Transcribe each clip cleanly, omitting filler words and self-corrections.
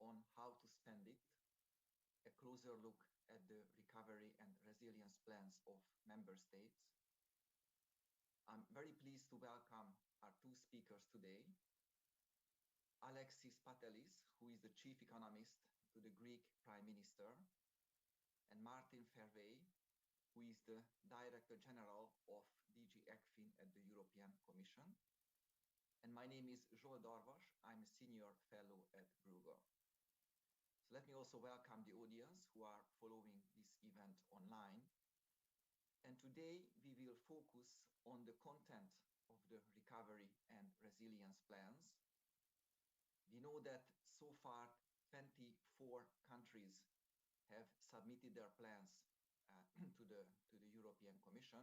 on how to spend it, a closer look at the recovery and resilience plans of member states. I'm very pleased to welcome our two speakers today. Alexis Patelis, who is the chief economist to the Greek Prime Minister, and Martin Fervey, who is the Director General of DG ECFIN at the European Commission. And my name is Zsolt Darvas. I'm a senior fellow at Bruegel. So let me also welcome the audience who are following this event online. And today we will focus on the content of the recovery and resilience plans. We know that so far 24 countries have submitted their plans to the European Commission.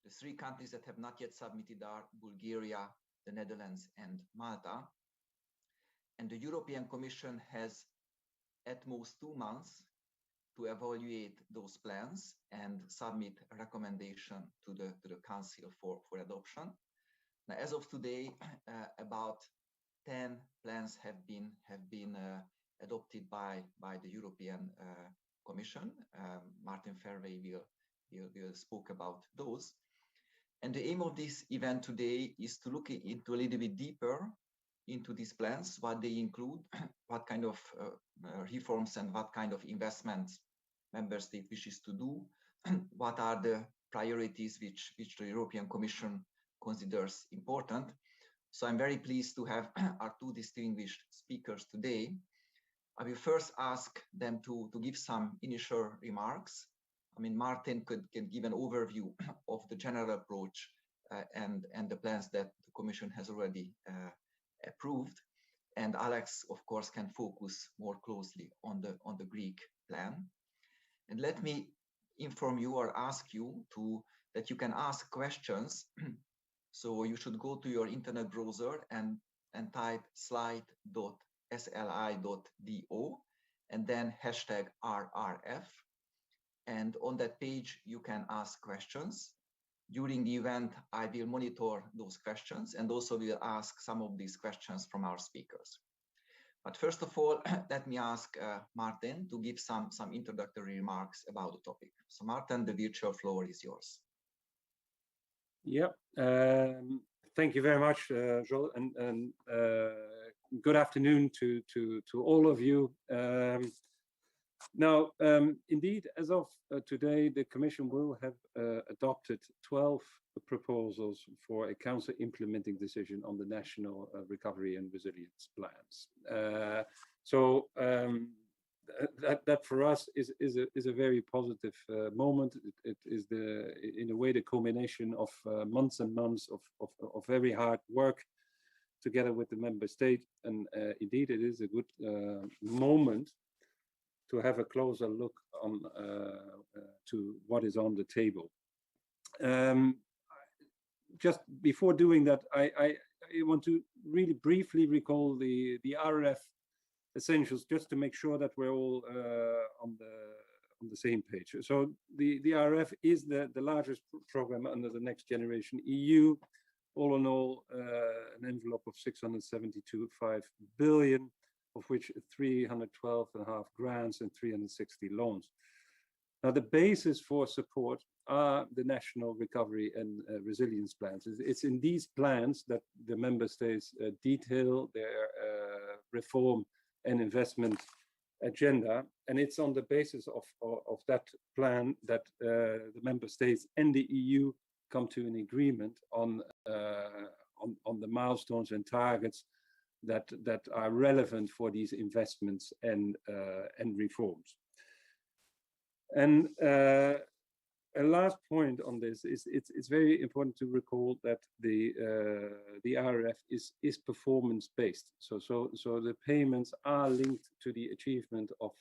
The three countries that have not yet submitted are Bulgaria, the Netherlands, and Malta. And the European Commission has at most 2 months to evaluate those plans and submit a recommendation to the Council for adoption. Now, as of today, about 10 plans have been adopted by the European Commission. Martin Fervey will speak about those. And the aim of this event today is to look into a little bit deeper into these plans, what they include, what kind of reforms and what kind of investments member state wishes to do, what are the priorities which the European Commission considers important. So I'm very pleased to have our two distinguished speakers today. I will first ask them to give some initial remarks. I mean, Martin can give an overview of the general approach and the plans that the Commission has already approved. And Alex, of course, can focus more closely on the Greek plan. And let me inform you or ask you that you can ask questions. So you should go to your internet browser and type slide.sli.do and then hashtag RRF. And on that page, you can ask questions. During the event, I will monitor those questions and also will ask some of these questions from our speakers. But first of all, let me ask Martin to give some introductory remarks about the topic. So Martin, the virtual floor is yours. Yeah, thank you very much, Zsolt, and good afternoon to all of you. Now, indeed, as of today, the Commission will have adopted 12 proposals for a Council implementing decision on the national recovery and resilience plans. That for us is a very positive moment. It is in a way the culmination of months and months of very hard work together with the member state, and indeed it is a good moment to have a closer look on to what is on the table. Just before doing that, I want to really briefly recall the RRF essentials, just to make sure that we're all on the same page. So the RRF is the largest program under the Next Generation EU. All in all, an envelope of 672.5 billion, of which 312.5 grants and 360 loans. Now, the basis for support are the national recovery and resilience plans. It's in these plans that the member states detail their reform and investment agenda, and it's on the basis of that plan that the member states and the EU come to an agreement on the milestones and targets that are relevant for these investments and reforms. And a last point on this is it's very important to recall that the RRF is performance based. So the payments are linked to the achievement of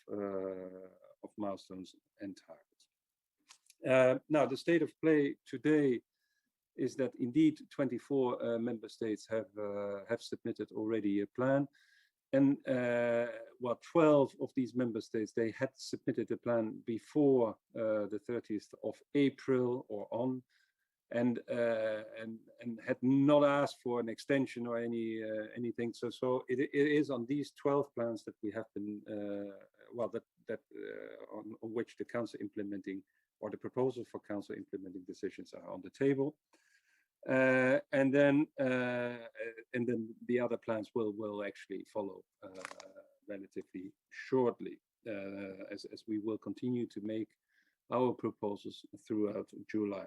milestones and targets. Now, the state of play today is that indeed 24 member states have submitted already a plan, and 12 of these member states, they had submitted a plan before the 30th of April or on, and had not asked for an extension or anything. So it is on these 12 plans that we have been on which the council implementing, or the proposals for council implementing decisions are on the table. And then the other plans will actually follow relatively shortly, as we will continue to make our proposals throughout July.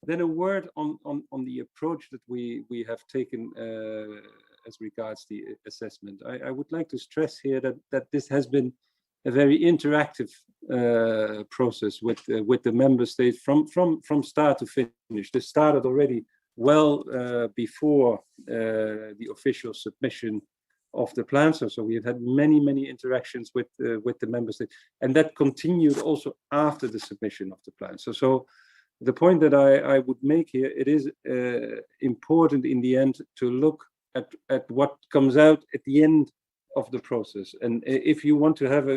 Then a word on the approach that we have taken as regards the assessment. I would like to stress here that this has been a very interactive process with the member states from start to finish. This started already well before the official submission of the plan. So we have had many interactions with the member states, and that continued also after the submission of the plan. So the point that I would make here, it is important in the end to look at what comes out at the end of the process. And if you want to have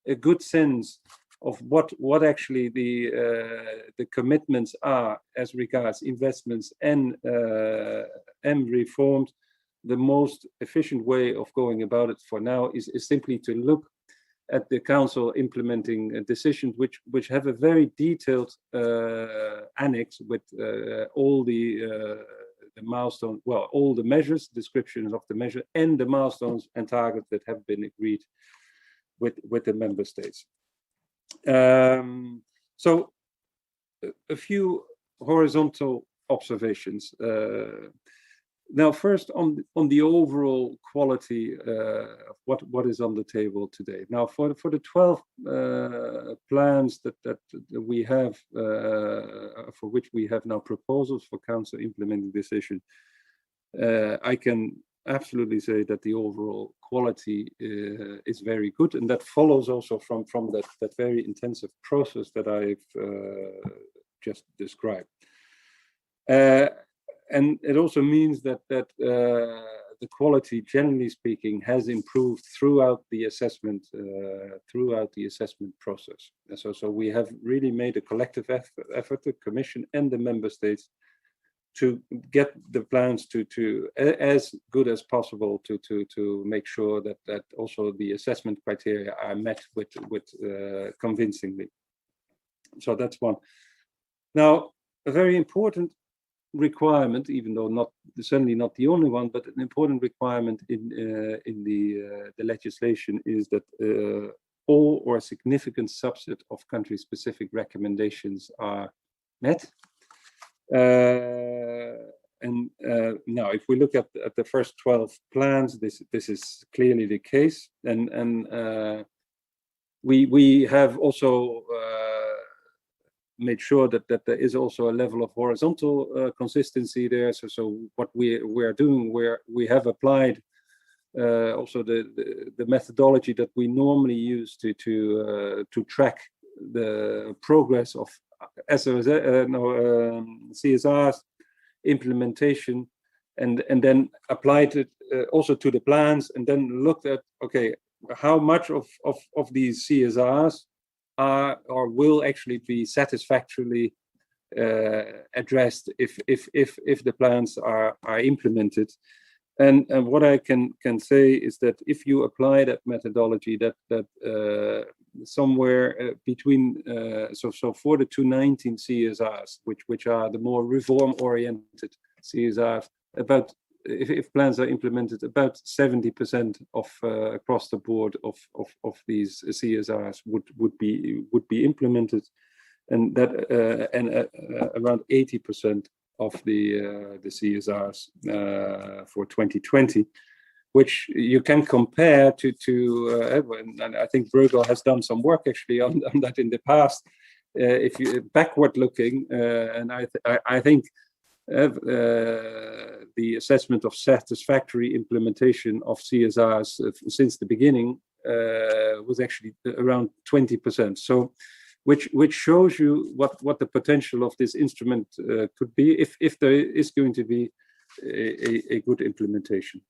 a good sense of what actually the commitments are as regards investments and reforms, the most efficient way of going about it for now is simply to look at the council implementing decisions, which have a very detailed annex with all the milestones, well, all the measures, descriptions of the measure, and the milestones and targets that have been agreed with the member states. So a few horizontal observations. Now, first on the overall quality of what is on the table today. Now, for the 12 plans that we have, for which we have now proposals for council implementing decision, I can absolutely say that the overall quality is very good, and that follows also from that very intensive process that I've just described. And it also means that the quality, generally speaking, has improved throughout the assessment process. And so we have really made a collective effort, the Commission and the member states, to get the plans to as good as possible to make sure that also the assessment criteria are met with convincingly. So that's one. Now, a very important requirement, even though certainly not the only one, but an important requirement in the legislation is that all or a significant subset of country-specific recommendations are met. Now, if we look at the first 12 plans, this is clearly the case, and we have also made sure that there is also a level of horizontal consistency there. So what we are doing, we have applied also the methodology that we normally use to track the progress of CSR's implementation, and then applied it also to the plans, and then looked at, okay, how much of these CSRs are or will actually be satisfactorily addressed if the plans are implemented. And what I can say is that if you apply that methodology, that somewhere between so for the 2019 CSRs, which are the more reform-oriented CSRs, about if plans are implemented, about 70% of across the board of these CSRs would be implemented, and that around 80% of the CSRs for 2020, which you can compare to and I think Bruegel has done some work actually on that in the past. If you backward looking, and I think the assessment of satisfactory implementation of CSRs since the beginning was actually around 20%. So, which shows you what the potential of this instrument could be if there is going to be a good implementation.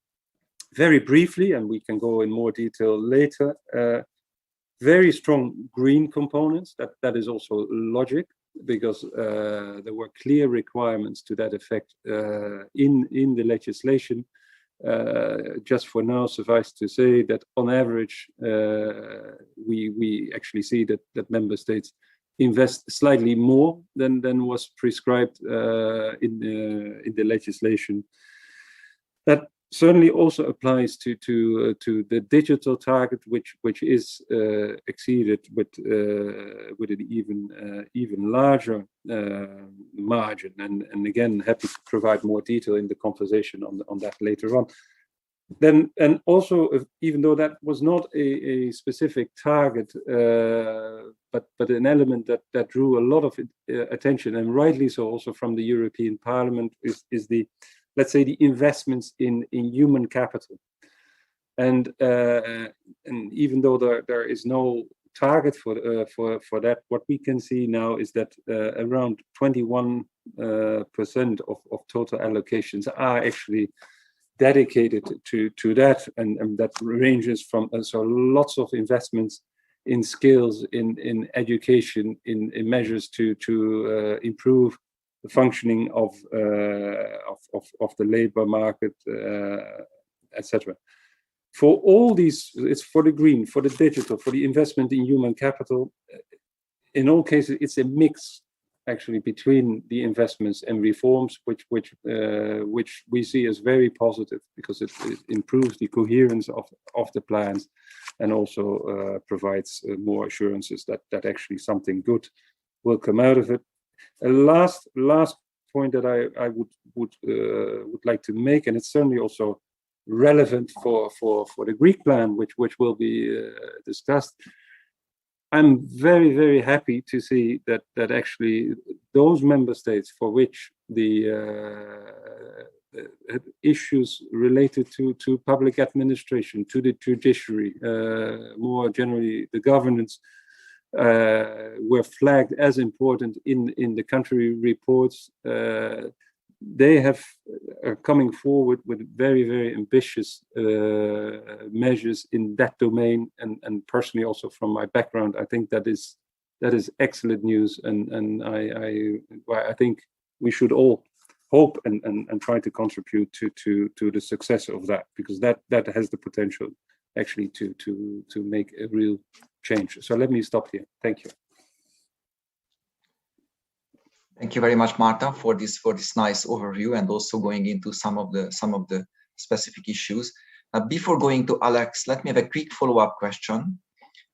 Very briefly, and we can go in more detail later, very strong green components. That is also logic. because there were clear requirements to that effect in the legislation. Just for now, suffice to say that on average, we actually see that member states invest slightly more than was prescribed in the legislation. That certainly also applies to the digital target, which is exceeded with an even larger margin. And again, happy to provide more detail in the conversation on that later on. Then, and also, even though that was not a specific target, but an element that drew a lot of attention, and rightly so, also from the European Parliament, is the, let's say, the investments in human capital. And even though there is no target for that, what we can see now is that around 21% of total allocations are actually dedicated to that, and that ranges from so lots of investments in skills, in education, in measures to improve the functioning of the labor market, etc. For all these, it's for the green, for the digital, for the investment in human capital. In all cases, it's a mix actually between the investments and reforms, which we see as very positive, because it improves the coherence of the plans, and also provides more assurances that actually something good will come out of it. A last point that I would like to make, and it's certainly also relevant for the Greek plan, which will be discussed. I'm very, very happy to see that actually those member states for which the issues related to public administration, to the judiciary, more generally the governance, were flagged as important in the country reports. They are coming forward with very, very ambitious measures in that domain, and personally, also from my background, I think that is excellent news, and I think we should all hope and try to contribute to the success of that, because that has the potential actually to make a real change. So let me stop here. Thank you. Thank you very much, Marta, for this nice overview, and also going into some of the specific issues. Before going to Alex, let me have a quick follow-up question,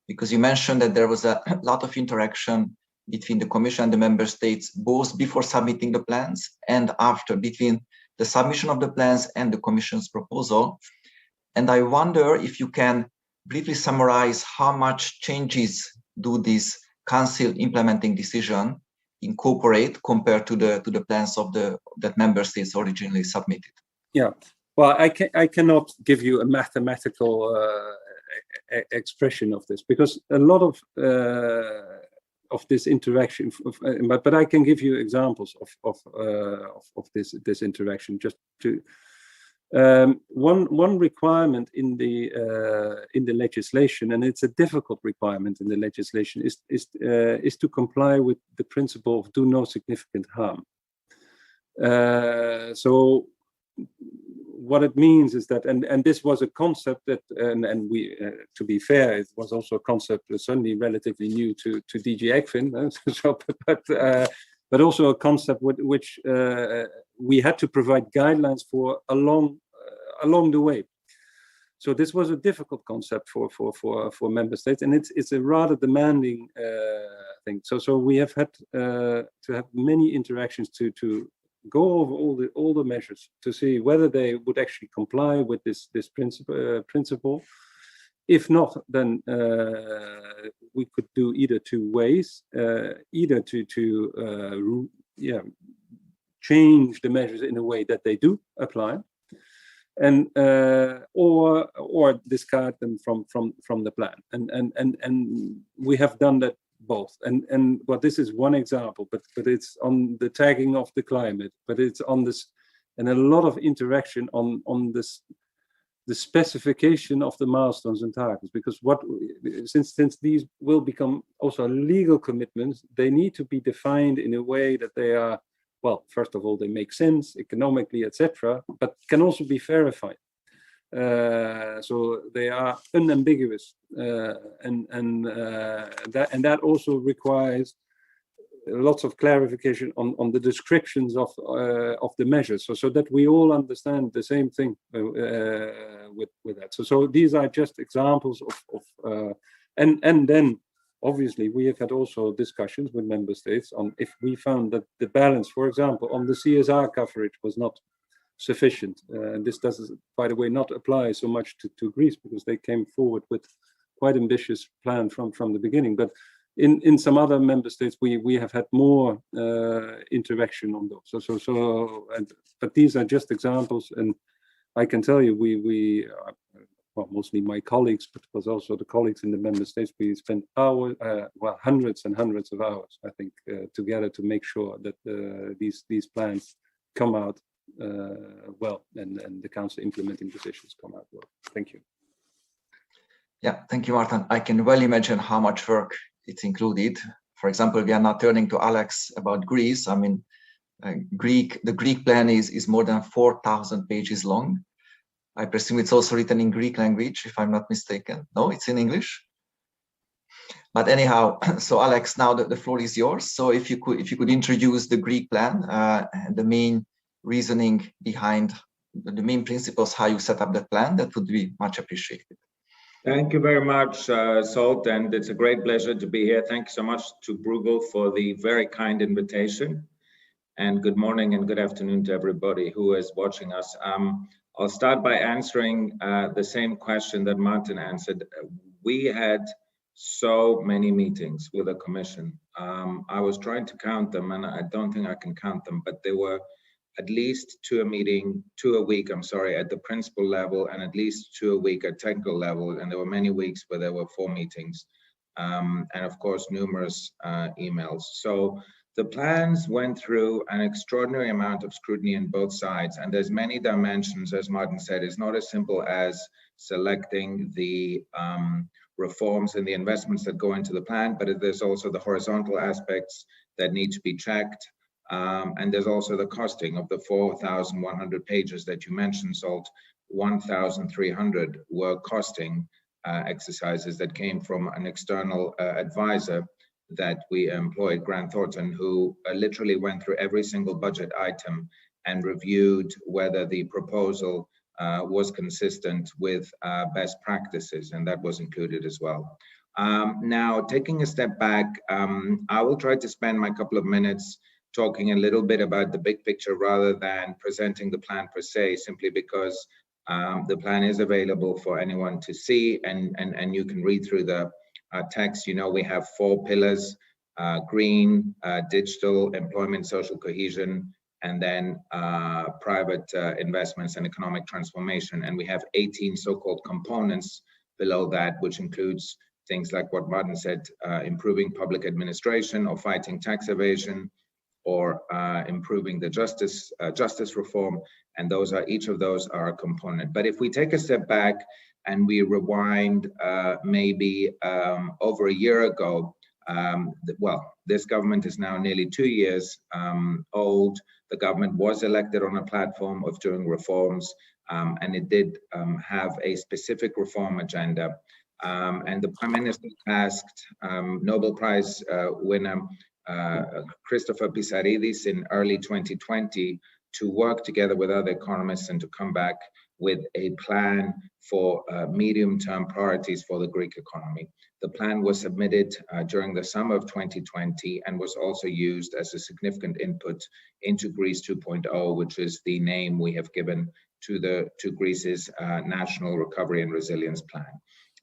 because you mentioned that there was a lot of interaction between the Commission and the member states, both before submitting the plans and after, between the submission of the plans and the Commission's proposal. And I wonder if you can briefly summarize how much changes do this Council implementing decision incorporate compared to the plans of that member states originally submitted? Yeah, well, I cannot give you a mathematical expression of this, because a lot of this interaction, but I can give you examples of this interaction. Just to one requirement in the legislation, and it's a difficult requirement in the legislation, is to comply with the principle of do no significant harm. So what it means is that, and this was a concept that, and we, to be fair, it was also a concept certainly relatively new to DG ECFIN, so, but also a concept which we had to provide guidelines for along the way. So this was a difficult concept for member states, and it's a rather demanding thing. So we have had to have many interactions to go over all the measures to see whether they would actually comply with this principle. If not, then we could do either two ways, either to change the measures in a way that they do apply, and or discard them from the plan. And we have done that both. And well, this is one example, but it's on the tagging of the climate, but it's on this, and a lot of interaction on this the specification of the milestones and targets, because since these will become also legal commitments, they need to be defined in a way that they are, well, first of all, they make sense economically, etc., but can also be verified. So they are unambiguous, and that also requires lots of clarification on the descriptions of the measures, so that we all understand the same thing with that. So these are just examples of and then obviously we have had also discussions with member states on if we found that the balance, for example, on the CSR coverage was not sufficient. And this does, by the way, not apply so much to Greece, because they came forward with quite ambitious plan from the beginning. But in some other member states, we have had more interaction on those. But these are just examples, and I can tell you, well, mostly my colleagues, but was also the colleagues in the member states, we spent hours, well, hundreds and hundreds of hours, I think, together to make sure that these plans come out well, and the council implementing decisions come out well. Thank you. Yeah, thank you, Martin. I can well imagine how much work it's included. For example, we are now turning to Alex about Greece. I mean, the Greek plan is more than 4,000 pages long. I presume it's also written in Greek language, if I'm not mistaken. No, it's in English. But anyhow, so Alex, now the floor is yours. So if you could introduce the Greek plan, the main reasoning behind the main principles, how you set up the plan, that would be much appreciated. Thank you very much, Salt, and it's a great pleasure to be here. Thank you so much to Bruegel for the very kind invitation. And good morning and good afternoon to everybody who is watching us. I'll start by answering the same question that Martin answered. We had so many meetings with the Commission. I was trying to count them, and I don't think I can count them, but there were at least two a week, at the principal level, and at least 2 a week at technical level. And there were many weeks where there were 4 meetings, and of course, numerous emails. So the plans went through an extraordinary amount of scrutiny on both sides, and there's many dimensions, as Martin said. It's not as simple as selecting the reforms and the investments that go into the plan, but there's also the horizontal aspects that need to be checked. And there's also the costing of the 4,100 pages that you mentioned, Salt. 1,300 were costing exercises that came from an external advisor that we employed, Grant Thornton, who literally went through every single budget item and reviewed whether the proposal was consistent with best practices, and that was included as well. Now, taking a step back, I will try to spend my couple of minutes talking a little bit about the big picture rather than presenting the plan per se, simply because the plan is available for anyone to see, and you can read through the text. You know, we have 4 pillars: green, digital, employment, social cohesion, and then private investments and economic transformation. And we have 18 so-called components below that, which includes things like what Martin said, improving public administration or fighting tax evasion, or improving the justice reform, and each of those are a component. But if we take a step back and we rewind maybe over a year ago, well, this government is now nearly 2 years old. The government was elected on a platform of doing reforms, and it did have a specific reform agenda. And the Prime Minister asked Nobel Prize winner Christopher Pisaridis in early 2020 to work together with other economists and to come back with a plan for medium-term priorities for the Greek economy. The plan was submitted during the summer of 2020 and was also used as a significant input into Greece 2.0, which is the name we have given to Greece's National Recovery and Resilience Plan.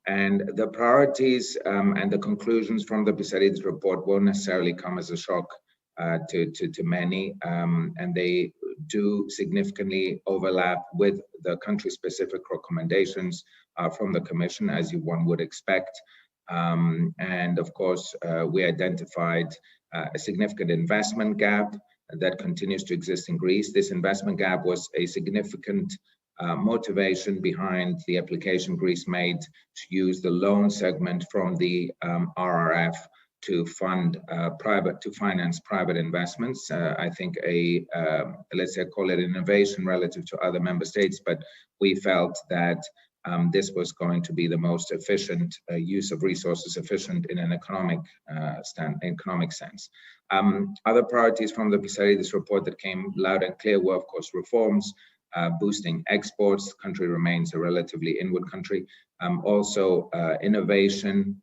And the priorities and the conclusions from the Pisaridis report won't necessarily come as a shock to many, and they do significantly overlap with the country-specific recommendations from the Commission, as one would expect. And of course, we identified a significant investment gap that continues to exist in Greece. This investment gap was a significant motivation behind the application Greece made to use the loan segment from the RRF to fund finance private investments. I think let's say call it innovation relative to other member states, but we felt that this was going to be the most efficient use of resources, efficient in an economic sense. Other priorities from the Pissarides report that came loud and clear were, of course, reforms, boosting exports. The country remains a relatively inward country. Also innovation,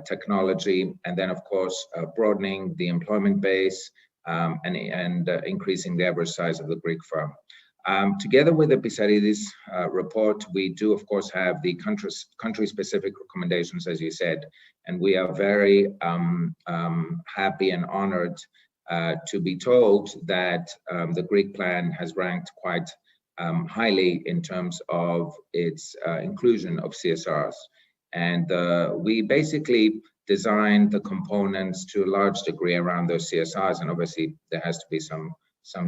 technology, and then, of course, broadening the employment base and increasing the average size of the Greek firm. Together with the Pissarides report, we do, of course, have the country-specific recommendations, as you said, and we are very happy and honored to be told that the Greek plan has ranked quite highly in terms of its inclusion of CSRs. And we basically designed the components to a large degree around those CSRs, and obviously there has to be some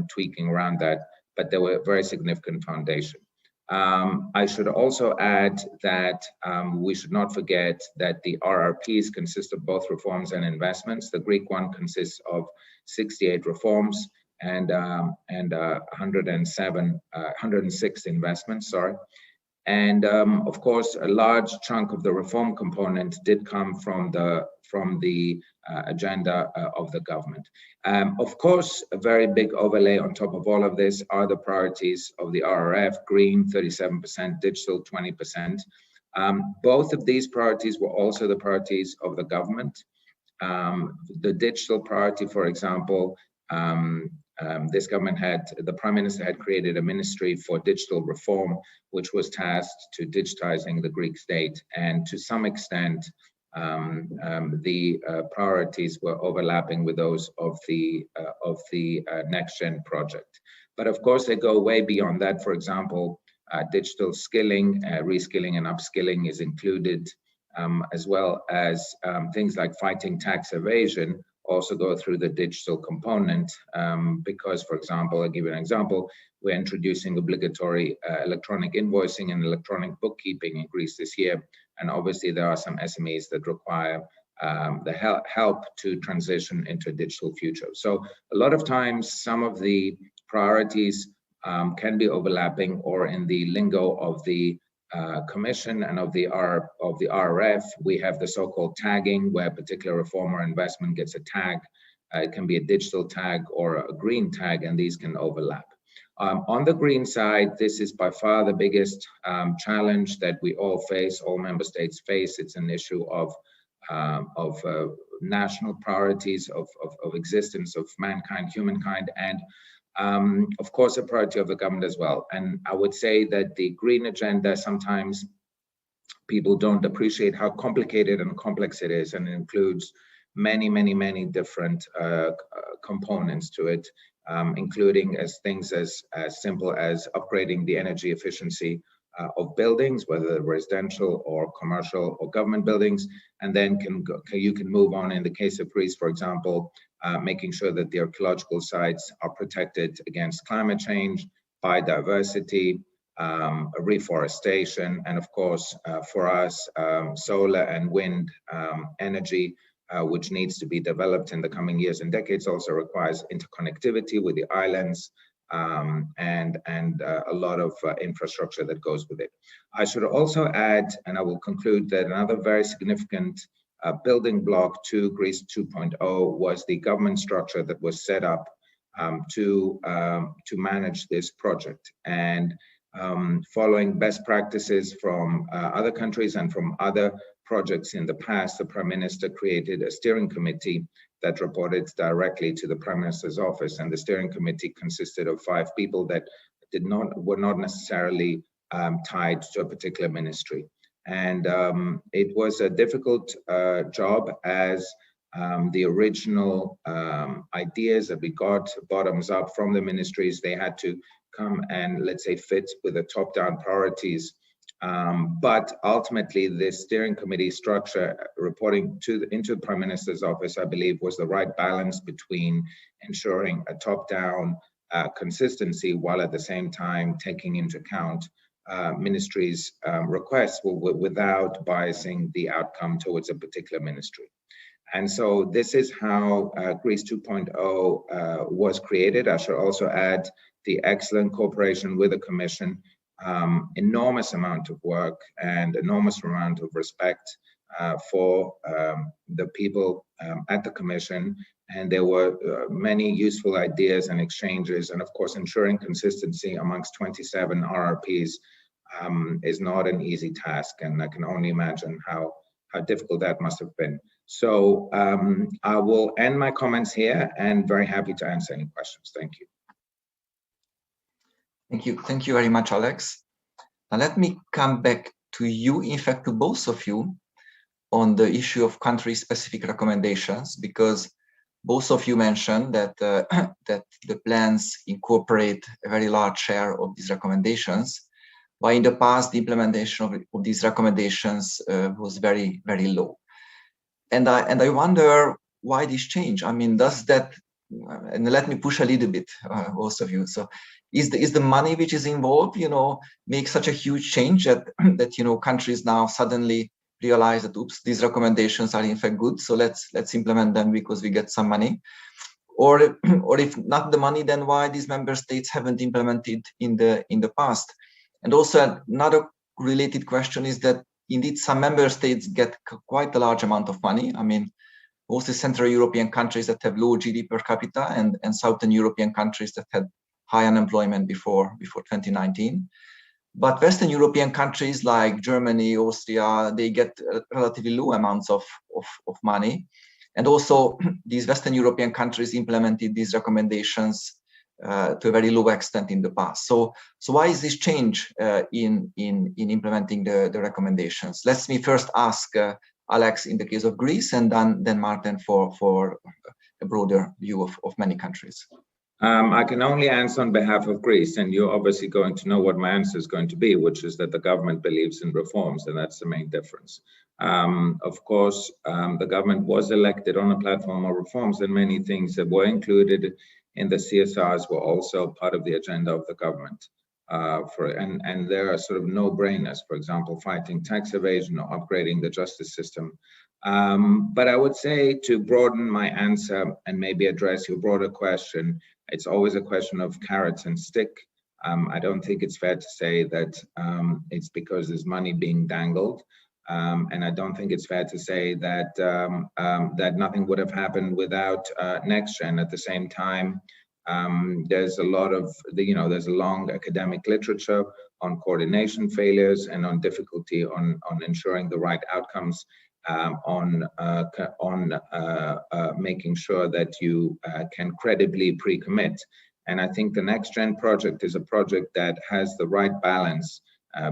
tweaking around that, but they were a very significant foundation. I should also add that we should not forget that the RRPs consist of both reforms and investments. The Greek one consists of 68 reforms and 106 investments, sorry. And of course, a large chunk of the reform component did come from the agenda of the government. Of course, a very big overlay on top of all of this are the priorities of the RRF: green 37%, digital 20%. Both of these priorities were also the priorities of the government. The digital priority, for example, this government the Prime Minister had created a ministry for digital reform, which was tasked to digitizing the Greek state. And to some extent, the priorities were overlapping with those of the Next Gen project. But of course, they go way beyond that. For example, digital skilling, reskilling and upskilling is included, as well as things like fighting tax evasion also go through the digital component, because, for example, I'll give you an example, we're introducing obligatory electronic invoicing and electronic bookkeeping in Greece this year. And obviously there are some SMEs that require the help to transition into a digital future. So a lot of times, some of the priorities can be overlapping, or in the lingo of the Commission and of the RRF, we have the so-called tagging, where a particular reform or investment gets a tag. It can be a digital tag or a green tag, and these can overlap. On the green side, this is by far the biggest challenge that we all face, all member states face. It's an issue of national priorities, of existence of mankind, humankind, and of course, a priority of the government as well. And I would say that the green agenda, sometimes people don't appreciate how complicated and complex it is, and it includes many different components to it, including things as simple as upgrading the energy efficiency of buildings, whether they're residential or commercial or government buildings, and then you can move on in the case of Greece, for example, making sure that the archaeological sites are protected against climate change, biodiversity, reforestation, and of course, for us, solar and wind energy, which needs to be developed in the coming years and decades, also requires interconnectivity with the islands, and a lot of infrastructure that goes with it. I should also add, and I will conclude, that another very significant building block to Greece 2.0 was the government structure that was set up to manage this project. And following best practices from other countries and from other projects in the past, the Prime Minister created a steering committee that reported directly to the Prime Minister's office, and the steering committee consisted of 5 people that were not necessarily tied to a particular ministry. And it was a difficult job, as the original ideas that we got bottoms up from the ministries, they had to come and, let's say, fit with the top-down priorities. But ultimately, this steering committee structure reporting into the Prime Minister's office, I believe, was the right balance between ensuring a top-down consistency, while at the same time taking into account ministry's requests without biasing the outcome towards a particular ministry. And so this is how Greece 2.0 was created. I should also add the excellent cooperation with the Commission, enormous amount of work and enormous amount of respect for the people at the Commission. And there were many useful ideas and exchanges. And of course, ensuring consistency amongst 27 RRPs is not an easy task. And I can only imagine how difficult that must have been. So I will end my comments here and very happy to answer any questions. Thank you. Thank you very much, Alex. Now let me come back to you, in fact, to both of you, on the issue of country-specific recommendations, because both of you mentioned that that the plans incorporate a very large share of these recommendations, while in the past the implementation of these recommendations was very, very low. And I wonder why this change. I mean, does that, and let me push a little bit, both of you. So, is the money which is involved, make such a huge change that countries now suddenly realize that, oops, these recommendations are in fact good, so let's implement them because we get some money, or if not the money, then why these member states haven't implemented in the past? And also another related question is that indeed some member states get quite a large amount of money. I mean, mostly Central European countries that have low GDP per capita and Southern European countries that had high unemployment before 2019. But Western European countries like Germany, Austria, they get relatively low amounts of money. And also these Western European countries implemented these recommendations to a very low extent in the past. So why is this change in implementing the recommendations? Let me first ask Alex in the case of Greece, and then Martin for a broader view of many countries. I can only answer on behalf of Greece, and you're obviously going to know what my answer is going to be, which is that the government believes in reforms, and that's the main difference. Of course, the government was elected on a platform of reforms, and many things that were included in the CSRs were also part of the agenda of the government. And there are sort of no-brainers, for example, fighting tax evasion or upgrading the justice system. But I would say, to broaden my answer and maybe address your broader question, it's always a question of carrots and stick. I don't think it's fair to say that it's because there's money being dangled. And I don't think it's fair to say that that nothing would have happened without NextGen. At the same time, there's a lot of, there's a long academic literature on coordination failures and on difficulty on ensuring the right outcomes, on making sure that you can credibly pre-commit. And I think the NextGen project is a project that has the right balance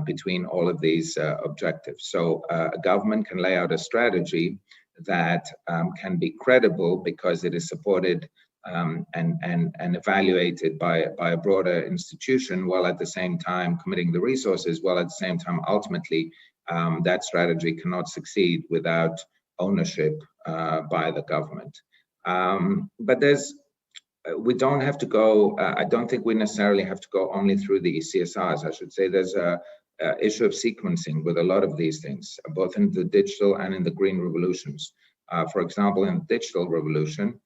between all of these objectives. So a government can lay out a strategy that can be credible because it is supported and evaluated by a broader institution, while at the same time committing the resources, while at the same time ultimately that strategy cannot succeed without ownership by the government. But we don't have to go, I don't think we necessarily have to go only through the CSRs. I should say there's a issue of sequencing with a lot of these things, both in the digital and in the green revolutions. For example, in the digital revolution,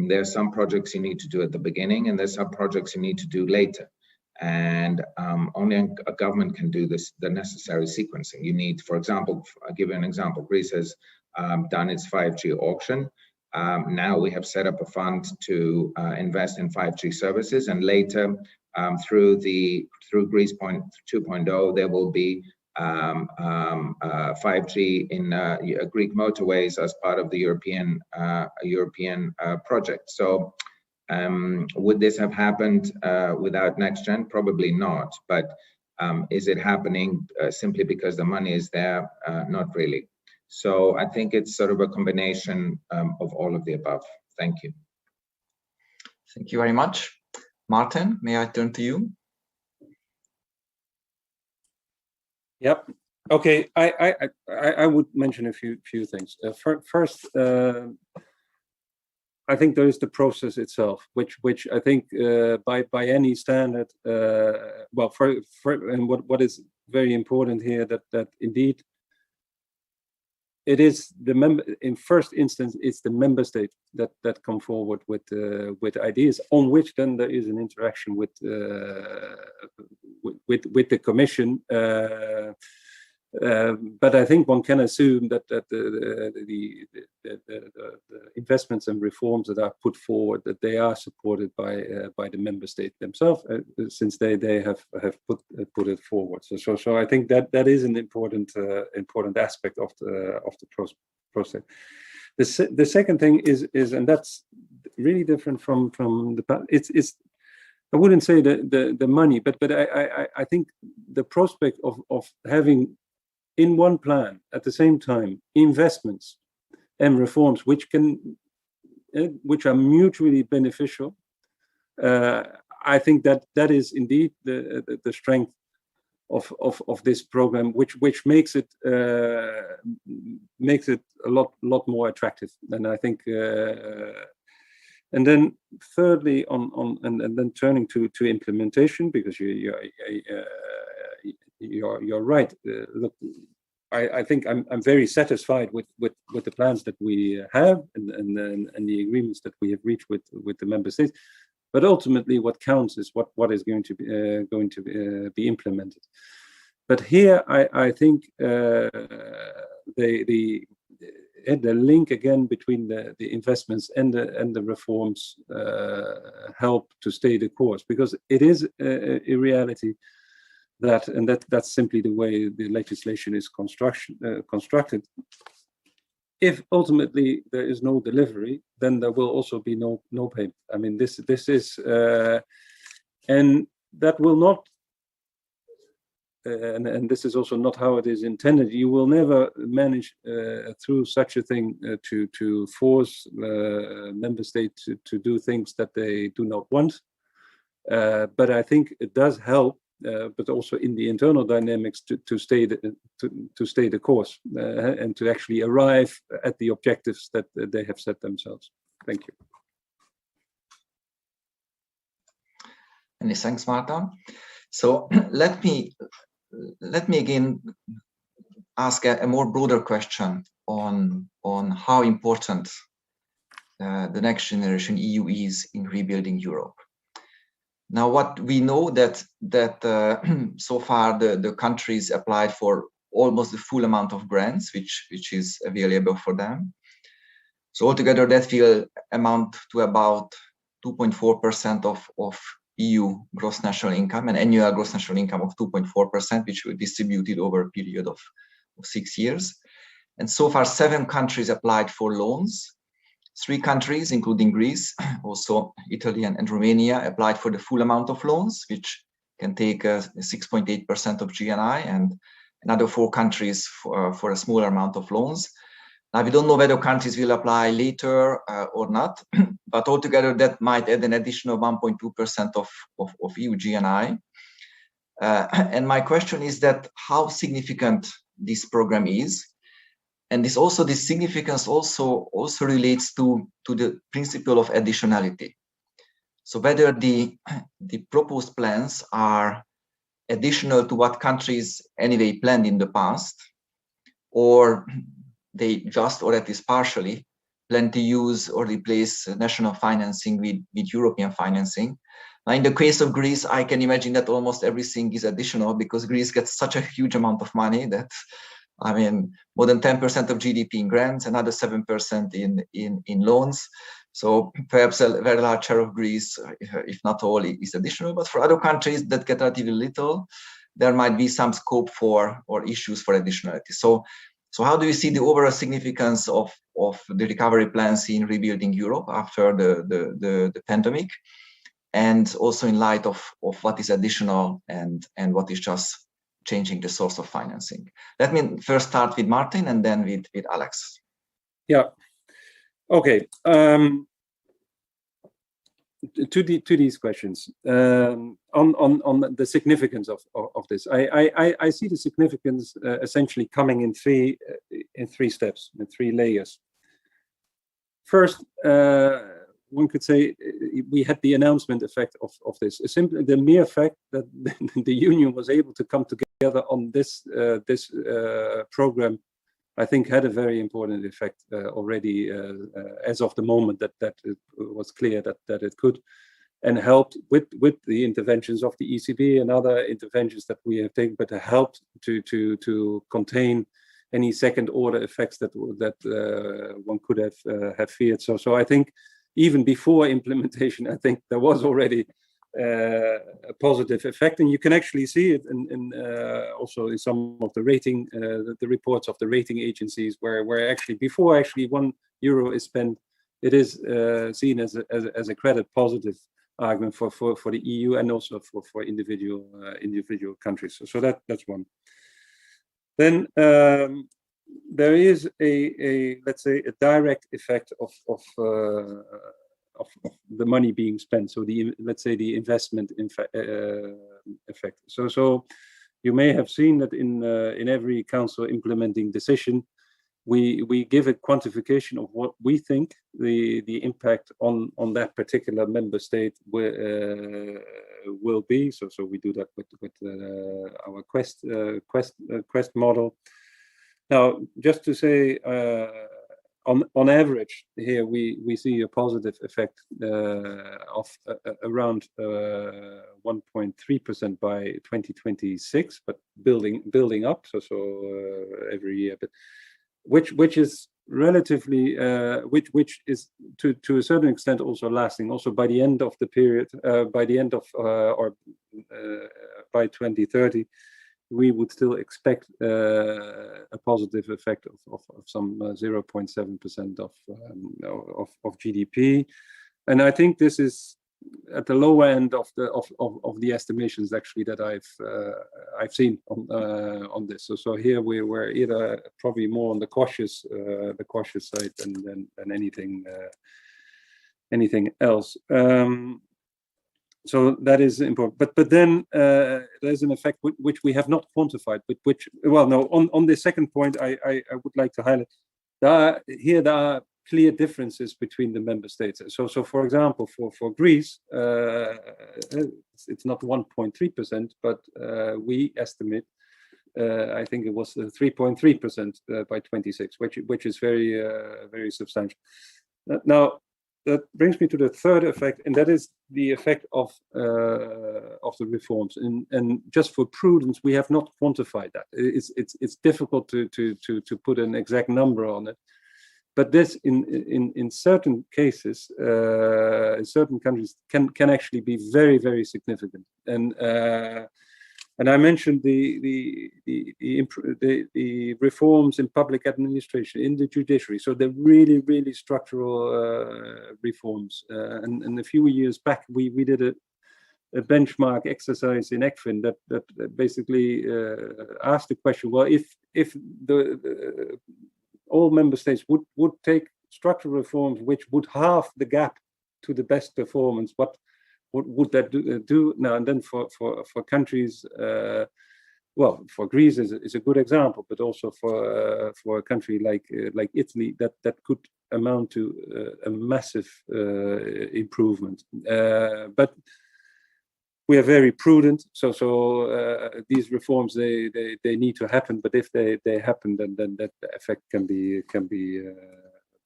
there are some projects you need to do at the beginning, and there's some projects you need to do later. And only a government can do this, the necessary sequencing. You need, for example, I'll give you an example. Greece has done its 5G auction. Now we have set up a fund to invest in 5G services, and later through Greece 2.0, there will be 5G in Greek motorways as part of the European project. So would this have happened without NextGen? Probably not. But is it happening simply because the money is there? Not really. So I think it's sort of a combination of all of the above. Thank you. Thank you very much. Martin, may I turn to you? Yep. Okay. I would mention a few things. First, I think there is the process itself, which I think by any standard, well, and what is very important here, that indeed it is the member, in first instance, it's the member state that come forward with ideas on which then there is an interaction with the Commission. But I think one can assume that the investments and reforms that are put forward, that they are supported by the member state themselves, since they have put it forward. So I think that is an important aspect of the process. The second thing is, and that's really different from the past. It's I wouldn't say the money, but I think the prospect of having in one plan at the same time investments and reforms which are mutually beneficial. I think that is indeed the strength of this program, which makes it a lot more attractive. And I think and then thirdly and then turning to implementation, because you're right. Look, I think I'm very satisfied with the plans that we have and the agreements that we have reached with the member states. But ultimately, what counts is what is going to be implemented. But here, I think the link again between the investments and the reforms help to stay the course, because it is a reality that's simply the way the legislation is constructed. If ultimately there is no delivery, then there will also be no payment. I mean, this is and that will not. And this is also not how it is intended. You will never manage through such a thing to force member states to do things that they do not want. But I think it does help, but also in the internal dynamics to stay the course and to actually arrive at the objectives that they have set themselves. Thank you. Many thanks, Marta. So let me again ask a more broader question on how important the next generation EU is in rebuilding Europe. Now, what we know that so far the countries applied for almost the full amount of grants which is available for them. So altogether, that will amount to about 2.4% of EU gross national income, an annual gross national income of 2.4%, which will be distributed over a period of 6 years. And so far, 7 countries applied for loans. 3 countries, including Greece, also Italy and Romania, applied for the full amount of loans, which can take 6.8% of GNI, and another 4 countries for a smaller amount of loans. Now, we don't know whether countries will apply later or not, but altogether that might add an additional 1.2% of EU GNI. And my question is that how significant this program is. And this significance also relates to the principle of additionality. So whether the proposed plans are additional to what countries anyway planned in the past, or they just, or at least partially, plan to use or replace national financing with European financing. Now, in the case of Greece, I can imagine that almost everything is additional, because Greece gets such a huge amount of money that, I mean, more than 10% of GDP in grants, another 7% in loans. So perhaps a very large share of Greece, if not all, is additional. But for other countries that get relatively little, there might be some scope for or issues for additionality. So how do you see the overall significance of the recovery plans in rebuilding Europe after the pandemic, and also in light of what is additional and what is just changing the source of financing? Let me first start with Martin and then with Alex. Yeah. Okay. To these questions on the significance of this, I see the significance essentially coming in three steps, in 3 layers. First, one could say we had the announcement effect of this. Simply the mere fact that the union was able to come together on this program, I think, had a very important effect already as of the moment that it was clear that it could, and helped with the interventions of the ECB and other interventions that we have taken, but helped to contain any second order effects that one could have feared. So I think even before implementation, I think there was already a positive effect, and you can actually see it in also in some of the rating, the reports of the rating agencies, where actually before actually €1 is spent, it is seen as a credit positive argument for the EU and also for individual countries. So that's one. Then there is a let's say a direct effect of the money being spent. So let's say the investment effect. So you may have seen that in every council implementing decision, we give a quantification of what we think the impact on that particular member state will be. So we do that with our Quest model. Now, just to say, on average, here we see a positive effect of around 1.3% by 2026, but building up. So every year, but which is relatively which is to a certain extent also lasting. Also by the end of the period, by the end of or by 2030. We would still expect a positive effect of some 0.7% of GDP, and I think this is at the lower end of the estimations actually that I've seen on this. So here we're either probably more on the cautious side than anything else. So that is important, but then there's an effect which we have not quantified, but which, well, no, on the second point, I would like to highlight there are clear differences between the member states. So for example, for Greece, it's not 1.3%, but we estimate, I think it was 3.3% by 26, which is very substantial. Now, that brings me to the third effect, and that is the effect of the reforms. And just for prudence, we have not quantified that. It's difficult to put an exact number on it. But this, in certain cases, in certain countries, can actually be very significant. And I mentioned the reforms in public administration, in the judiciary. So they're really structural reforms. And a few years back, we did a benchmark exercise in ECFIN that basically asked the question: well, if all member states would take structural reforms which would halve the gap to the best performance, what would that do now? And then for countries, well, for Greece is a good example, but also for a country like Italy, that could amount to a massive improvement. But we are very prudent, so these reforms they need to happen. But if they happen, then that effect can be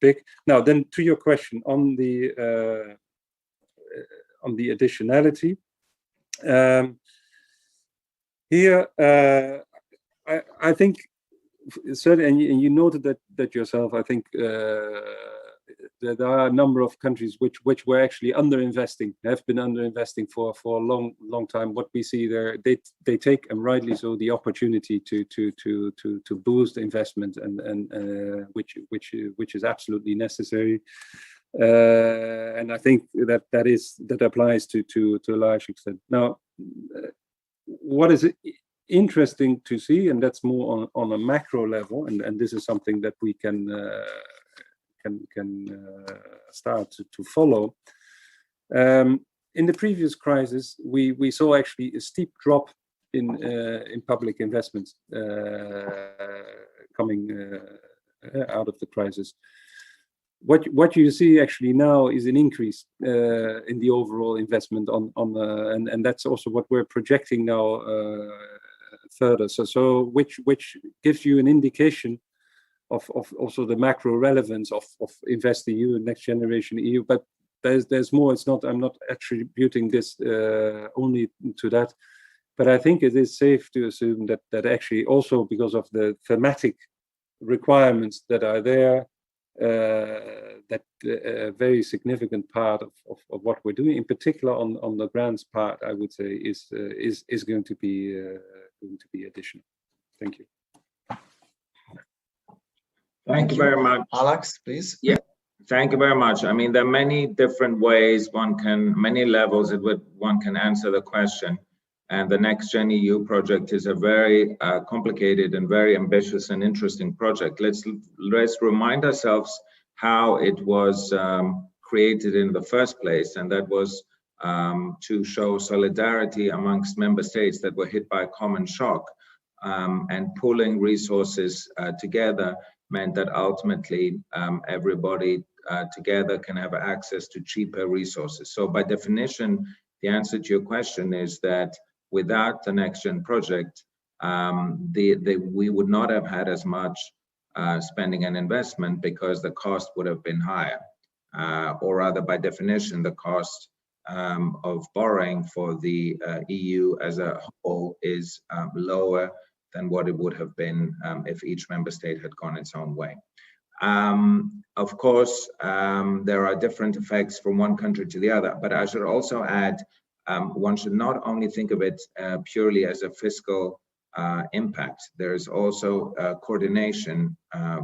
big. Now, then to your question on the additionality, here I think certainly, and you noted that yourself. I think there are a number of countries which were actually underinvesting, have been underinvesting for a long time. What we see there, they take, and rightly so, the opportunity to boost investment, and which is absolutely necessary. And I think that applies to a large extent. Now, what is interesting to see, and that's more on a macro level, and this is something that we can start to follow. In the previous crisis, we saw actually a steep drop in public investments coming out of the crisis. what you see actually now is an increase in the overall investment and that's also what we're projecting now further. So which gives you an indication of also the macro relevance of InvestEU and Next Generation EU. But there's more. It's not. I'm not attributing this only to that, but I think it is safe to assume that actually also because of the thematic requirements that are there, that a very significant part of what we're doing, in particular on the grants part, I would say is going to be additional. Thank you. Thank you very much. Alex, please. Yeah, thank you very much. I mean, there are many different ways many levels at which one can answer the question. And the Next Gen EU project is a very complicated and very ambitious and interesting project. Let's remind ourselves how it was created in the first place, and that was to show solidarity amongst member states that were hit by a common shock, and pooling resources together meant that ultimately everybody together can have access to cheaper resources. So by definition, the answer to your question is that without the Next Gen project, we would not have had as much spending and investment because the cost would have been higher, or rather by definition, the cost of borrowing for the EU as a whole is lower than what it would have been if each member state had gone its own way. Of course, there are different effects from one country to the other, but I should also add, one should not only think of it purely as a fiscal impact. There's also coordination.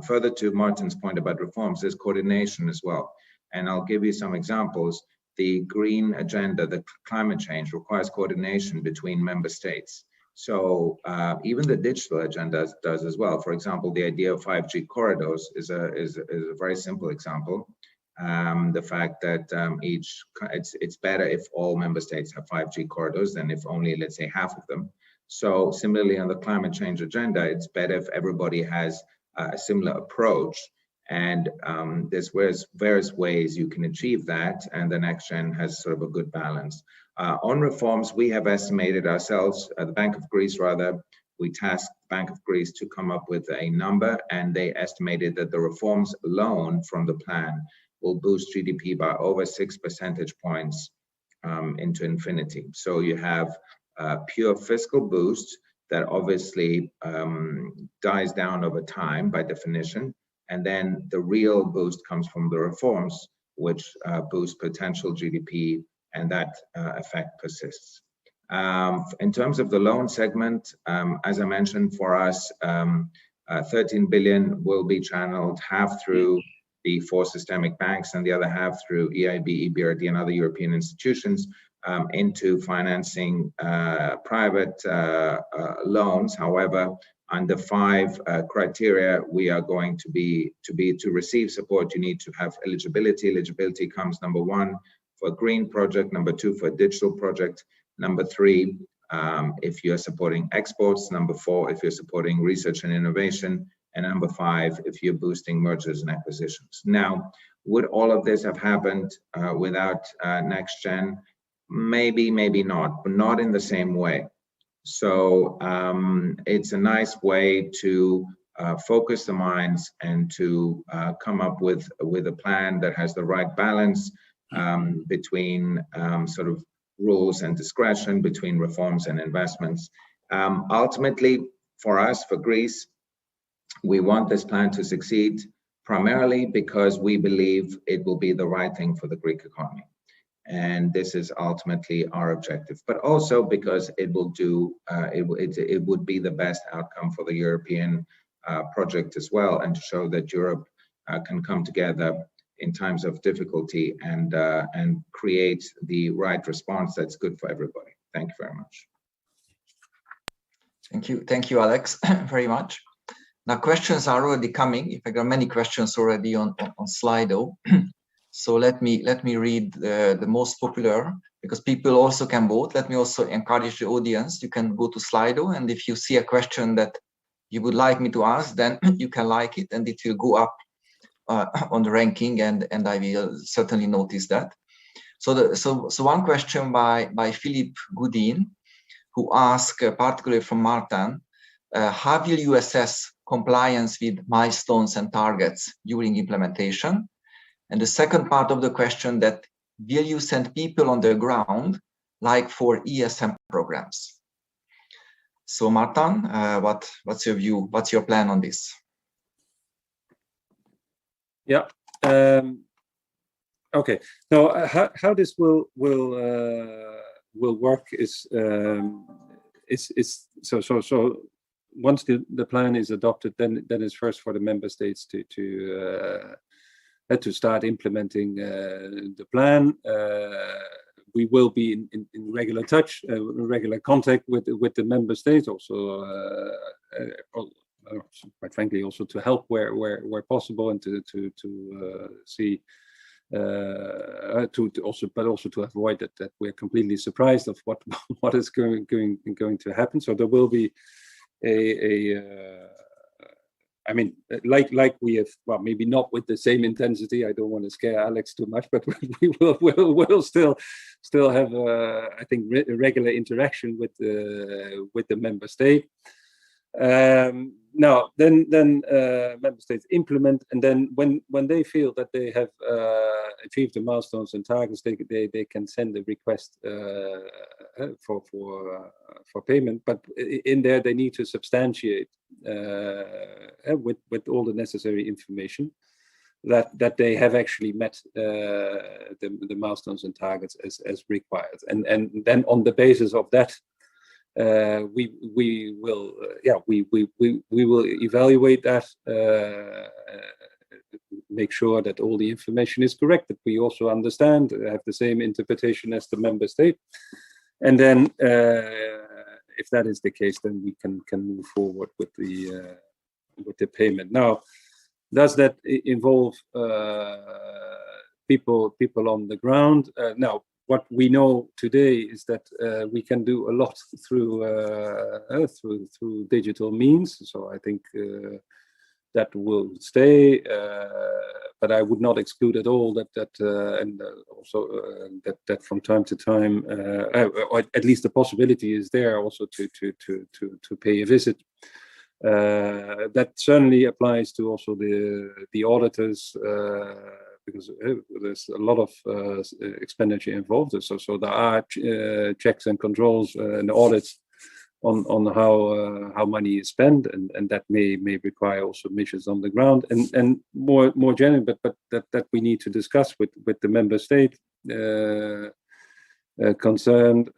Further to Martin's point about reforms, there's coordination as well. And I'll give you some examples. The green agenda, the climate change, requires coordination between member states. So even the digital agenda does as well. For example, the idea of 5G corridors is a very simple example. The fact that it's better if all member states have 5G corridors than if only, let's say, half of them. So similarly on the climate change agenda, it's better if everybody has a similar approach. And there's various ways you can achieve that, and the Next Gen has sort of a good balance. On reforms, we have estimated ourselves, the Bank of Greece rather, we tasked Bank of Greece to come up with a number, and they estimated that the reforms alone from the plan will boost GDP by over 6 percentage points into infinity. So you have a pure fiscal boost that obviously dies down over time by definition. And then the real boost comes from the reforms, which boost potential GDP, and that effect persists. In terms of the loan segment, as I mentioned, for us, 13 billion will be channeled, half through the 4 systemic banks and the other half through EIB, EBRD, and other European institutions into financing private loans. However, under 5 criteria, we are going to receive support. You need to have eligibility. Eligibility comes number 1 for a green project, number 2 for a digital project, number 3 if you're supporting exports, number 4 if you're supporting research and innovation, and number 5 if you're boosting mergers and acquisitions. Now, would all of this have happened without Next Gen? Maybe, maybe not, but not in the same way. So it's a nice way to focus the minds and to come up with a plan that has the right balance between sort of rules and discretion, between reforms and investments. Ultimately, for us, for Greece, we want this plan to succeed primarily because we believe it will be the right thing for the Greek economy. And this is ultimately our objective, but also because it will do, it would be the best outcome for the European project as well, and to show that Europe can come together in times of difficulty and create the right response that's good for everybody. Thank you very much. Thank you, Alex, very much. Now questions are already coming. In fact, there are many questions already on Slido. So let me read the most popular, because people also can vote. Let me also encourage the audience. You can go to Slido, and if you see a question that you would like me to ask, then you can like it, and it will go up on the ranking, and I will certainly notice that. So one question by Philippe Goudin, who asked, particularly from Martin, how will you assess compliance with milestones and targets during implementation? And the second part of the question, that will you send people on the ground, like for ESM programs? So Martin, what's your view? What's your plan on this? Yeah. Okay. So how this will work is so once the plan is adopted, then it's first for the member states to start implementing the plan. We will be in regular touch, regular contact with the member states, also quite frankly also to help where possible, and to see but also to avoid that we're completely surprised of what is going to happen. So there will be I mean, like we have, well, maybe not with the same intensity. I don't want to scare Alex too much, but we'll still have, I think, regular interaction with the member state. Now, then member states implement, and then when they feel that they have achieved the milestones and targets, they can send a request for payment. But in there, they need to substantiate with all the necessary information that they have actually met the milestones and targets as required, and then on the basis of that, we will evaluate that, make sure that all the information is correct, that we also understand, have the same interpretation as the member state, and then if that is the case, then we can move forward with the payment. Now, does that involve people on the ground? Now, what we know today is that we can do a lot through digital means. So I think that will stay, but I would not exclude at all that from time to time, or at least the possibility is there also to pay a visit. That certainly applies to also the auditors. Because there's a lot of expenditure involved, so there are checks and controls and audits on how money is spent, and that may require also measures on the ground, and more generally, but that we need to discuss with the member state concerned.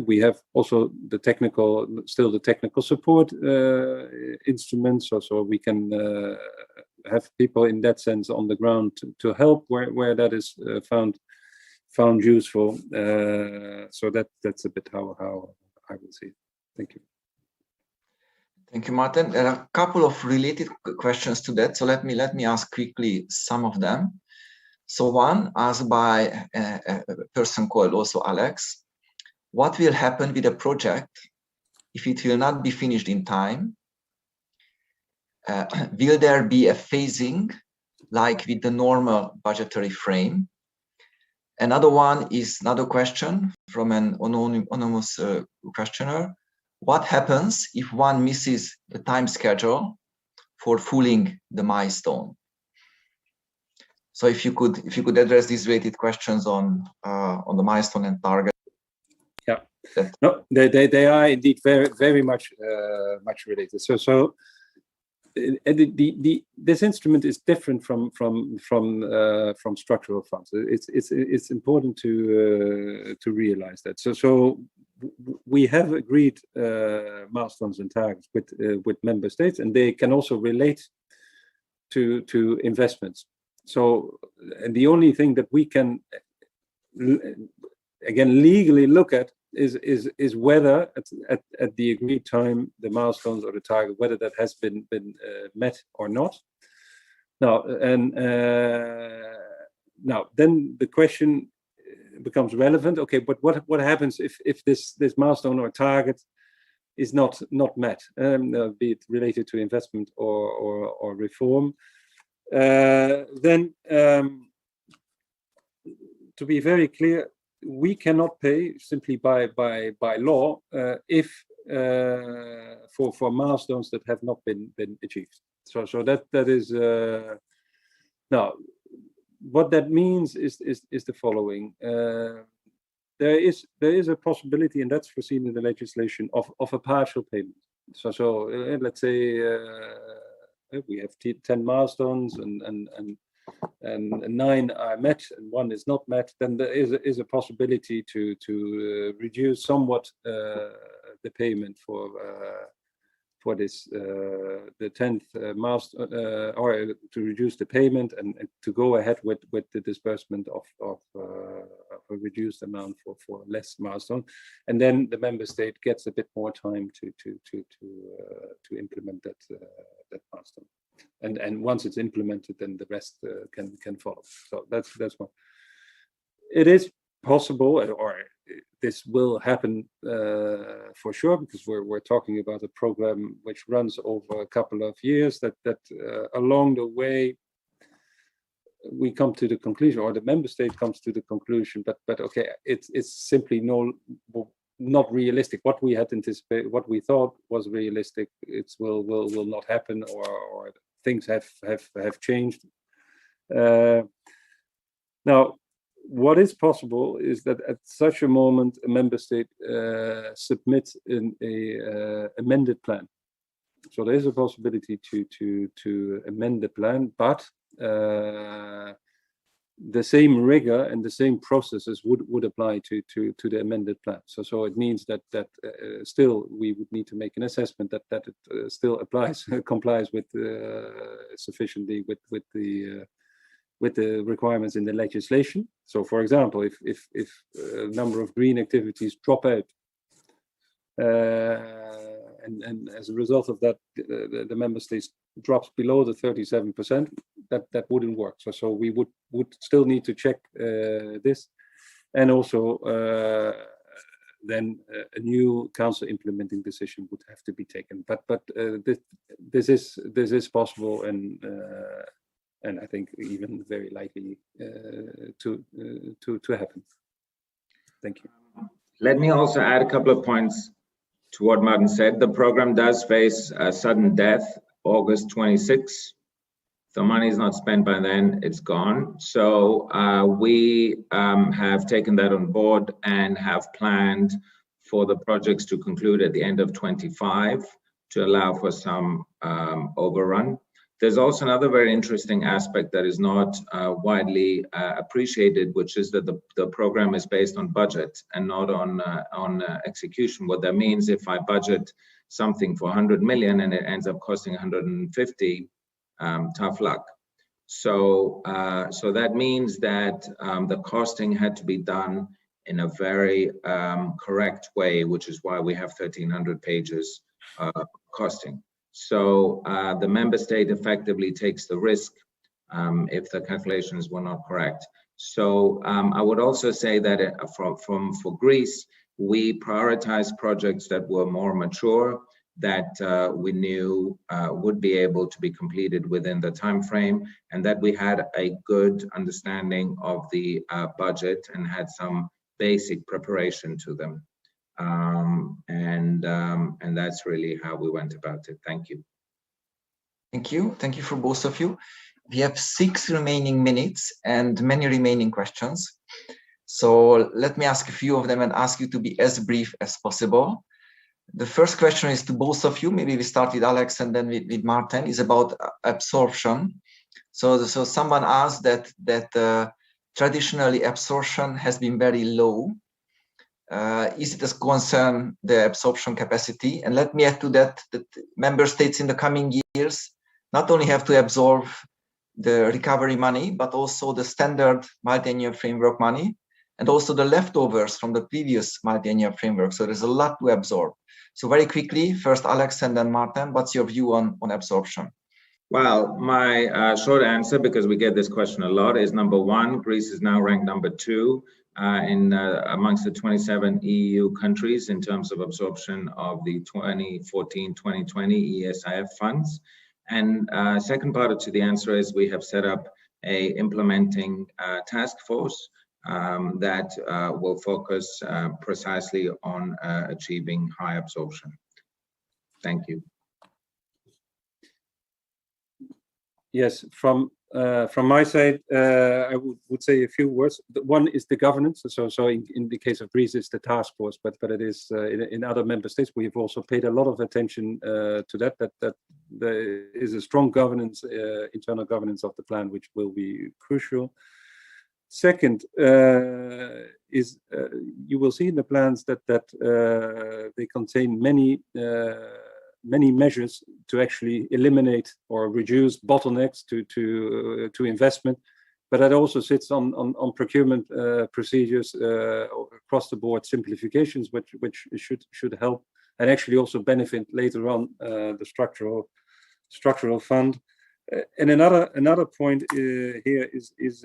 We have also the technical support instruments, so we can have people in that sense on the ground to help where that is found useful. So that's a bit how I would see it. Thank you. Thank you, Martin. There are a couple of related questions to that, so let me ask quickly some of them. So one asked by a person called also Alex: what will happen with a project if it will not be finished in time? Will there be a phasing like with the normal budgetary frame? Another question from an anonymous questioner: what happens if one misses the time schedule for fulfilling the milestone? So if you could address these related questions on the milestone and target. Yeah, no, they are indeed very much related. So this instrument is different from structural funds. It's important to realize that. So we have agreed milestones and targets with member states, and they can also relate to investments. So, and the only thing that we can again legally look at is whether at the agreed time the milestones or the target, whether that has been met or not. Now then the question becomes relevant. Okay, but what happens if this milestone or target is not met, be it related to investment or reform. Then, to be very clear, we cannot pay simply by law if for milestones that have not been achieved. So that is now. What that means is the following. There is a possibility, and that's foreseen in the legislation, of a partial payment. So let's say we have 10 milestones and 9 are met and 1 is not met. Then there is a possibility to reduce somewhat the payment for this the 10th milestone, or to reduce the payment and to go ahead with the disbursement of a reduced amount for less milestone, and then the member state gets a bit more time to implement that milestone, and once it's implemented, then the rest can follow. So that's one. It is possible, or this will happen for sure, because we're talking about a program which runs over a couple of years, that along the way we come to the conclusion, or the member state comes to the conclusion, but okay, it's simply not realistic. What we had anticipated, what we thought was realistic, it will not happen, or things have changed. Now, what is possible is that at such a moment, a member state submits an amended plan. So there is a possibility to amend the plan, but the same rigor and the same processes would apply to the amended plan. So it means that still we would need to make an assessment that it still complies with sufficiently with the requirements in the legislation. So, for example, if a number of green activities drop out, and as a result of that, the member states drops below the 37%, that wouldn't work. So we would still need to check this, and also then a new council implementing decision would have to be taken. But this is possible, and I think even very likely to happen. Thank you. Let me also add a couple of points to what Martin said. The program does face a sudden death, August 26. The money is not spent by then, it's gone. So we have taken that on board and have planned for the projects to conclude at the end of 25 to allow for some overrun. There's also another very interesting aspect that is not widely appreciated, which is that the program is based on budget and not on execution. What that means, if I budget something for 100 million and it ends up costing 150, tough luck. So that means that the costing had to be done in a very correct way, which is why we have 1,300 pages costing. So the member state effectively takes the risk if the calculations were not correct. So I would also say that for Greece, we prioritized projects that were more mature, that we knew would be able to be completed within the time frame, and that we had a good understanding of the budget and had some basic preparation to them. And that's really how we went about it. Thank you. Thank you. Thank you for both of you. We have 6 remaining minutes and many remaining questions. So let me ask a few of them and ask you to be as brief as possible. The first question is to both of you. Maybe we start with Alex and then with Martin. Is about absorption. So someone asked that traditionally absorption has been very low. Is it a concern, the absorption capacity? And let me add to that member states in the coming years not only have to absorb the recovery money, but also the standard multi-annual framework money, and also the leftovers from the previous multi-annual framework. So there's a lot to absorb. So very quickly, first Alex and then Martin, what's your view on absorption? Well, my short answer, because we get this question a lot, is number one, Greece is now ranked number 2 amongst the 27 EU countries in terms of absorption of the 2014-2020 ESIF funds. And second part to the answer is we have set up a implementing task force that will focus precisely on achieving high absorption. Thank you. Yes, from my side, I would say a few words. One is the governance. So in the case of Greece, it's the task force, but it is in other member states. We've also paid a lot of attention to that there is a strong governance, internal governance of the plan, which will be crucial. Second is you will see in the plans that they contain many measures to actually eliminate or reduce bottlenecks to investment, but that also sits on procurement procedures across the board, simplifications which should help and actually also benefit later on the structural fund. And another point here is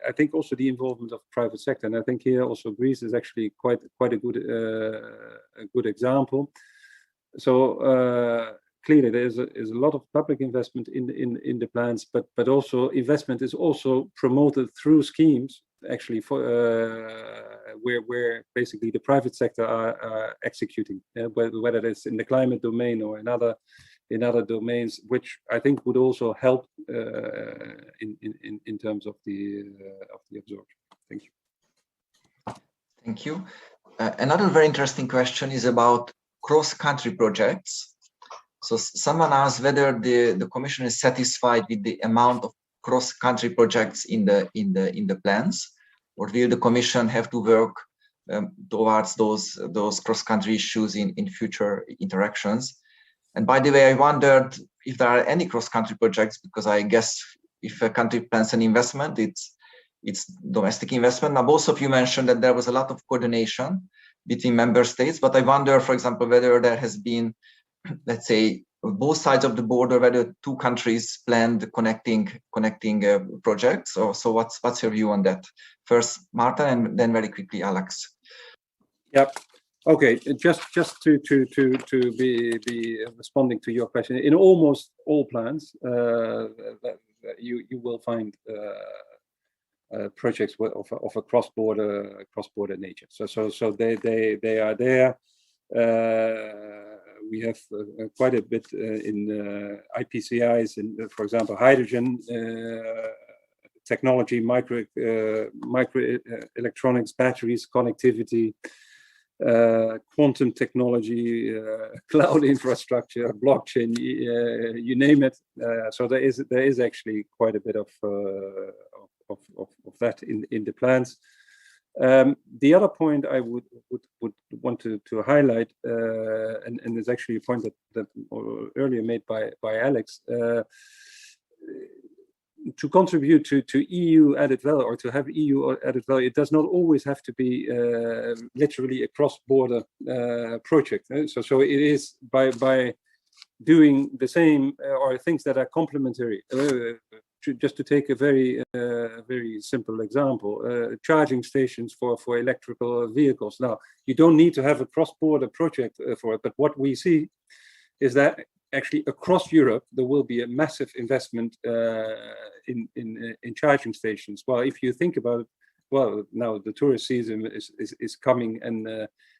I think also the involvement of private sector, and I think here also Greece is actually quite a good example. So clearly there is a lot of public investment in the plans, but also investment is also promoted through schemes actually for where basically the private sector are executing, whether it's in the climate domain or in other domains, which I think would also help in terms of the absorption. Thank you. Thank you. Another very interesting question is about cross-country projects. So someone asked whether the Commission is satisfied with the amount of cross-country projects in the plans, or will the Commission have to work towards those cross-country issues in future interactions? And by the way, I wondered if there are any cross-country projects, because I guess if a country plans an investment, it's domestic investment. Now, both of you mentioned that there was a lot of coordination between member states, but I wonder, for example, whether there has been, let's say, both sides of the border, whether two countries planned connecting projects. So what's your view on that? First, Martin, and then very quickly, Alex. Yep. Okay, just to be responding to your question, in almost all plans, you will find projects of a cross-border nature. So they are there. We have quite a bit in IPCIs, in, for example, hydrogen technology, micro electronics, batteries, connectivity, quantum technology, cloud infrastructure, blockchain, you name it. So there is actually quite a bit of that in the plans. The other point I would want to highlight, and is actually a point that earlier made by Alex, to contribute to EU added value, or to have EU added value, it does not always have to be literally a cross-border project. So it is by doing the same or things that are complementary. Just to take a very simple example, charging stations for electrical vehicles. Now, you don't need to have a cross-border project for it, but what we see is that actually across Europe there will be a massive investment in charging stations. Well, if you think about it, well, now the tourist season is coming, and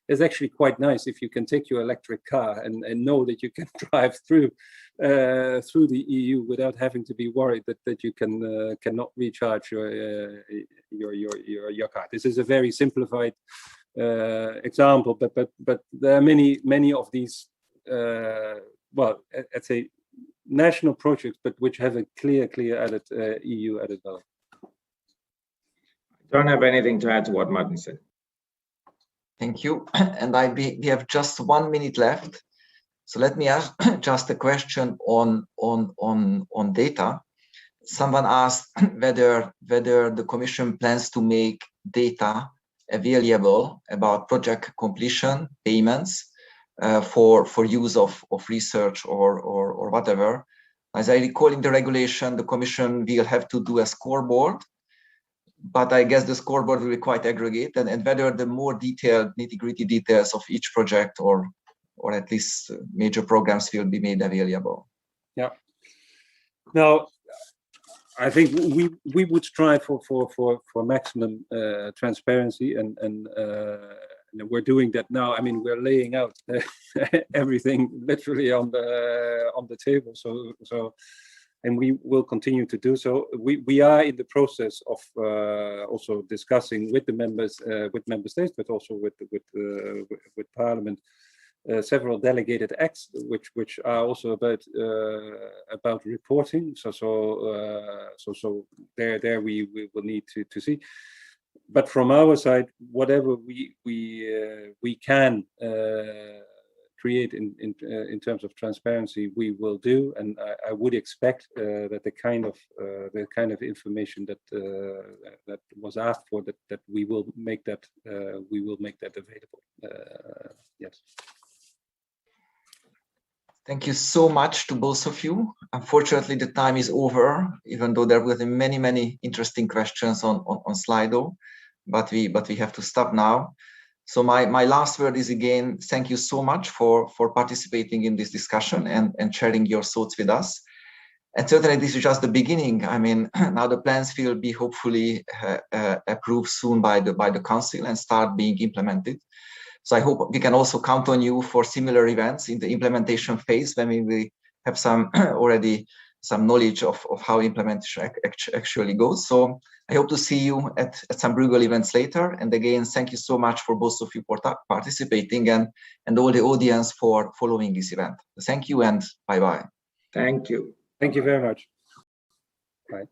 it's actually quite nice if you can take your electric car and know that you can drive through the EU without having to be worried that you cannot recharge your car. This is a very simplified example, but there are many of these well, let's say national projects, but which have a clear added EU added value. I don't have anything to add to what Martin said. Thank you. And we have just 1 minute left. So let me ask just a question on data. Someone asked whether the Commission plans to make data available about project completion, payments, for use of research or whatever. As I recall in the regulation, the Commission will have to do a scoreboard, but I guess the scoreboard will be quite aggregate, and whether the more detailed nitty-gritty details of each project or at least major programs will be made available. Yeah. Now, I think we would strive for maximum transparency, and we're doing that now. I mean, we're laying out everything literally on the table. So, and we will continue to do so. We are in the process of also discussing with the members, with member states, but also with Parliament, several delegated acts, which are also about reporting. So there we will need to see. But from our side, whatever we can create in terms of transparency, we will do, and I would expect that the kind of information that was asked for, that we will make that available. Yes. Thank you so much to both of you. Unfortunately, the time is over, even though there were many interesting questions on Slido, but we have to stop now. So my last word is, again, thank you so much for participating in this discussion and sharing your thoughts with us. And certainly this is just the beginning. I mean, now the plans will be hopefully approved soon by the Council and start being implemented. So I hope we can also count on you for similar events in the implementation phase, when we will have already some knowledge of how implementation actually goes. So I hope to see you at some Bruegel events later. And again, thank you so much for both of you for participating, and all the audience for following this event. Thank you and bye-bye. Thank you. Thank you very much. Bye.